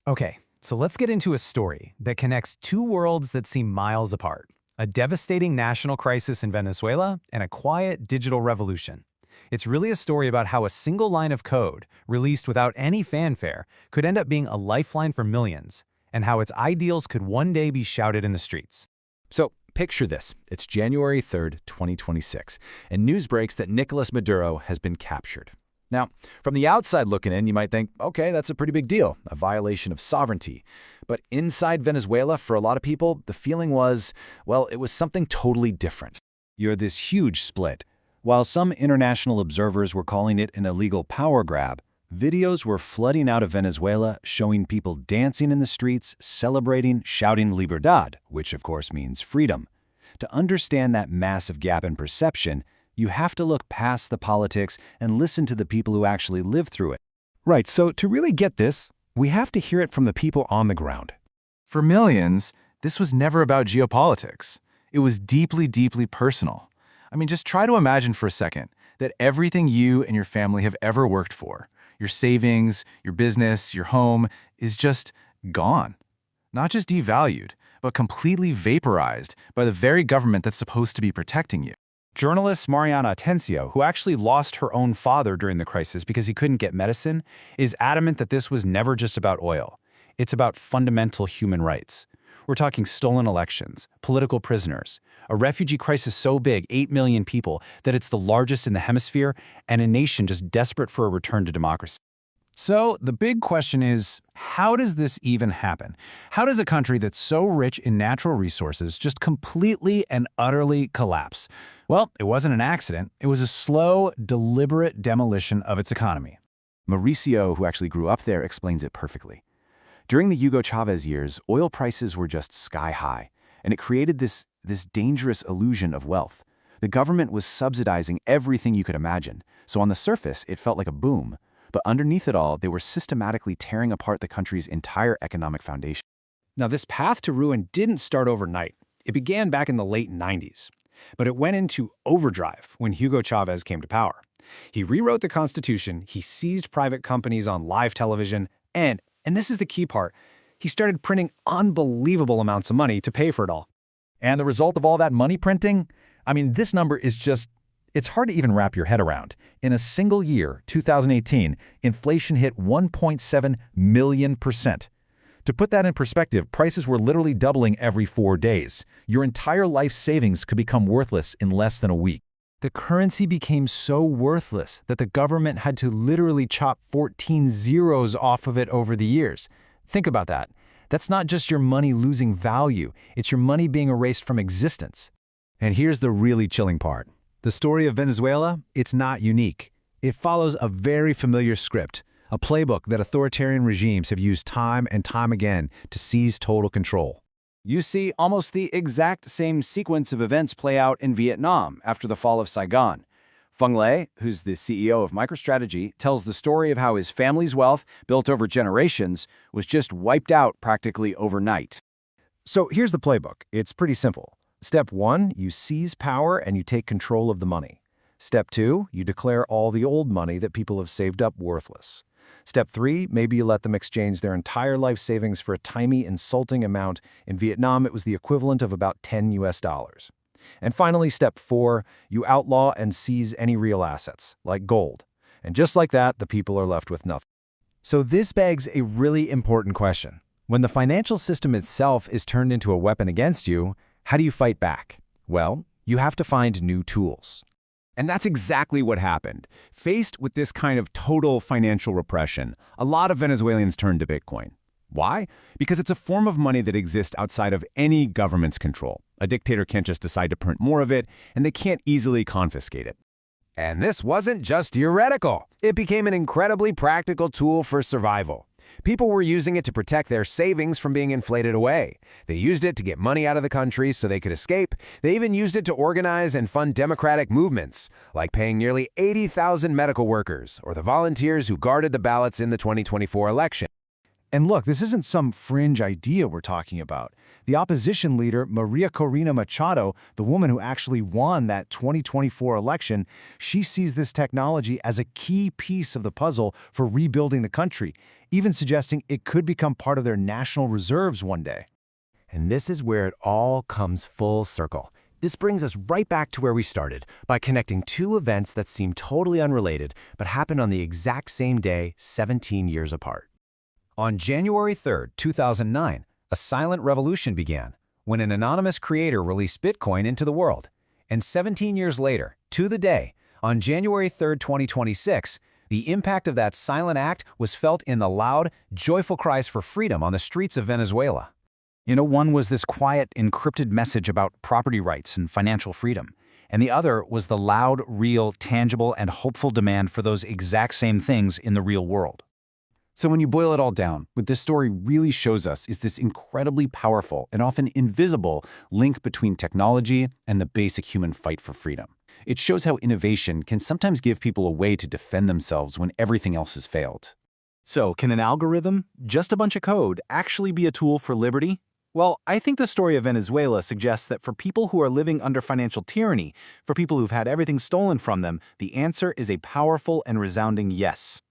Okay, so let's get into a story that connects two worlds that seem miles apart. A devastating national crisis in Venezuela and a quiet digital revolution. It's really a story about how a single line of code, released without any fanfare, could end up being a lifeline for millions, and how its ideals could one day be shouted in the streets. So, picture this. It's January 3rd, 2026, and news breaks that Nicolas Maduro has been captured. Now, from the outside looking in, you might think, okay, that's a pretty big deal, a violation of sovereignty. But inside Venezuela, for a lot of people, the feeling was, well, it was something totally different. You're this huge split. While some international observers were calling it an illegal power grab, videos were flooding out of Venezuela showing people dancing in the streets, celebrating, shouting libertad, which of course means freedom. To understand that massive gap in perception, you have to look past the politics and listen to the people who actually live through it. Right, so to really get this, we have to hear it from the people on the ground. For millions, this was never about geopolitics. It was deeply, deeply personal. I mean, just try to imagine for a second that everything you and your family have ever worked for, your savings, your business, your home, is just gone. Not just devalued, but completely vaporized by the very government that's supposed to be protecting you. Journalist Mariana Atencio, who actually lost her own father during the crisis because he couldn't get medicine, is adamant that this was never just about oil. It's about fundamental human rights. We're talking stolen elections, political prisoners, a refugee crisis so big, 8 million people, that it's the largest in the hemisphere, and a nation just desperate for a return to democracy. So the big question is, how does this even happen? How does a country that's so rich in natural resources just completely and utterly collapse? Well, it wasn't an accident. It was a slow, deliberate demolition of its economy. Mauricio, who actually grew up there, explains it perfectly. During the Hugo Chavez years, oil prices were just sky high, and it created this dangerous illusion of wealth. The government was subsidizing everything you could imagine, so on the surface, it felt like a boom. But underneath it all, they were systematically tearing apart the country's entire economic foundation. Now, this path to ruin didn't start overnight. It began back in the late 90s. But it went into overdrive when Hugo Chavez came to power. He rewrote the Constitution, he seized private companies on live television, and this is the key part, he started printing unbelievable amounts of money to pay for it all. And the result of all that money printing? I mean, this number is just, it's hard to even wrap your head around. In a single year, 2018, inflation hit 1.7 million%. To put that in perspective, prices were literally doubling every 4 days. Your entire life savings could become worthless in less than a week. The currency became so worthless that the government had to literally chop 14 zeros off of it over the years. Think about that. That's not just your money losing value, it's your money being erased from existence. And here's the really chilling part. The story of Venezuela, it's not unique. It follows a very familiar script, a playbook that authoritarian regimes have used time and time again to seize total control. You see almost the exact same sequence of events play out in Vietnam after the fall of Saigon. Phung Le, who's the CEO of MicroStrategy, tells the story of how his family's wealth, built over generations, was just wiped out practically overnight. So here's the playbook. It's pretty simple. Step 1, you seize power and you take control of the money. Step 2, you declare all the old money that people have saved up worthless. Step 3, maybe you let them exchange their entire life savings for a tiny, insulting amount. In Vietnam, it was the equivalent of about $10. And finally, step 4, you outlaw and seize any real assets, like gold. And just like that, the people are left with nothing. So this begs a really important question. When the financial system itself is turned into a weapon against you, how do you fight back? Well, you have to find new tools. And that's exactly what happened. Faced with this kind of total financial repression, a lot of Venezuelans turned to Bitcoin. Why? Because it's a form of money that exists outside of any government's control. A dictator can't just decide to print more of it, and they can't easily confiscate it. And this wasn't just theoretical. It became an incredibly practical tool for survival. People were using it to protect their savings from being inflated away. They used it to get money out of the country so they could escape. They even used it to organize and fund democratic movements, like paying nearly 80,000 medical workers or the volunteers who guarded the ballots in the 2024 election. And look, this isn't some fringe idea we're talking about. The opposition leader, Maria Corina Machado, the woman who actually won that 2024 election, she sees this technology as a key piece of the puzzle for rebuilding the country, even suggesting it could become part of their national reserves one day. And this is where it all comes full circle. This brings us right back to where we started, by connecting two events that seem totally unrelated, but happened on the exact same day, 17 years apart. On January 3, 2009, a silent revolution began when an anonymous creator released Bitcoin into the world. And 17 years later, to the day, on January 3, 2026, the impact of that silent act was felt in the loud, joyful cries for freedom on the streets of Venezuela. One was this quiet, encrypted message about property rights and financial freedom, and the other was the loud, real, tangible, and hopeful demand for those exact same things in the real world. So when you boil it all down, what this story really shows us is this incredibly powerful and often invisible link between technology and the basic human fight for freedom. It shows how innovation can sometimes give people a way to defend themselves when everything else has failed. So, can an algorithm, just a bunch of code, actually be a tool for liberty? Well, I think the story of Venezuela suggests that for people who are living under financial tyranny, for people who've had everything stolen from them, the answer is a powerful and resounding yes.